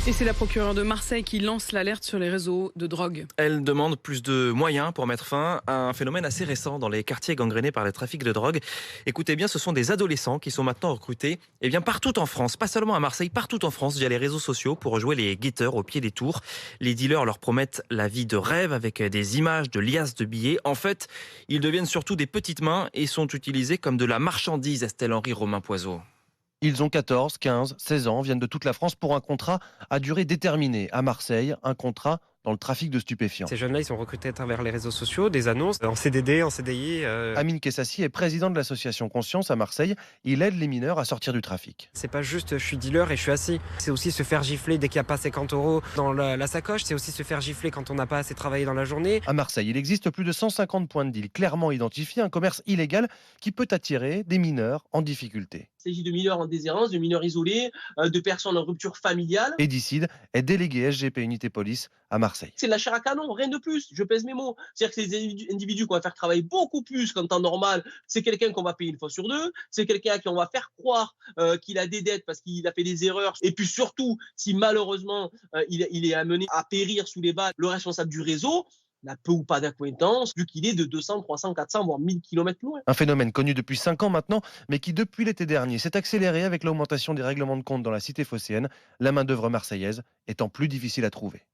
Et c'est la procureure de Marseille qui lance l'alerte sur les réseaux de drogue. Elle demande plus de moyens pour mettre fin à un phénomène assez récent dans les quartiers gangrénés par le trafic de drogue. Écoutez bien, ce sont des adolescents qui sont maintenant recrutés partout en France, pas seulement à Marseille, partout en France via les réseaux sociaux pour jouer les guetteurs au pied des tours. Les dealers leur promettent la vie de rêve avec des images de liasses de billets. En fait, ils deviennent surtout des petites mains et sont utilisés comme de la marchandise, Estelle Henry, Romain Poiseau. Ils ont 14, 15, 16 ans, viennent de toute la France pour un contrat à durée déterminée. À Marseille, un contrat dans le trafic de stupéfiants. Ces jeunes-là, ils sont recrutés à travers les réseaux sociaux, des annonces en CDD, en CDI. Amine Kessassi est président de l'association Conscience à Marseille. Il aide les mineurs à sortir du trafic. C'est pas juste je suis dealer et je suis assis. C'est aussi se faire gifler dès qu'il n'y a pas 50 euros dans la sacoche. C'est aussi se faire gifler quand on n'a pas assez travaillé dans la journée. À Marseille, il existe plus de 150 points de deal clairement identifiés, un commerce illégal qui peut attirer des mineurs en difficulté. Il s'agit de mineurs en déshérence, de mineurs isolés, de personnes en rupture familiale. Edicide est délégué SGP Unité Police à Marseille. C'est de la chair à canon, rien de plus. Je pèse mes mots. C'est-à-dire que c'est des individus qu'on va faire travailler beaucoup plus qu'en temps normal. C'est quelqu'un qu'on va payer une fois sur deux. C'est quelqu'un à qui on va faire croire qu'il a des dettes parce qu'il a fait des erreurs. Et puis surtout, si malheureusement il est amené à périr sous les balles, le responsable du réseau n'a peu ou pas d'acquaintance, vu qu'il est de 200, 300, 400, voire 1000 km plus loin. Un phénomène connu depuis 5 ans maintenant, mais qui depuis l'été dernier s'est accéléré avec l'augmentation des règlements de compte dans la cité phocéenne, la main-d'œuvre marseillaise étant plus difficile à trouver.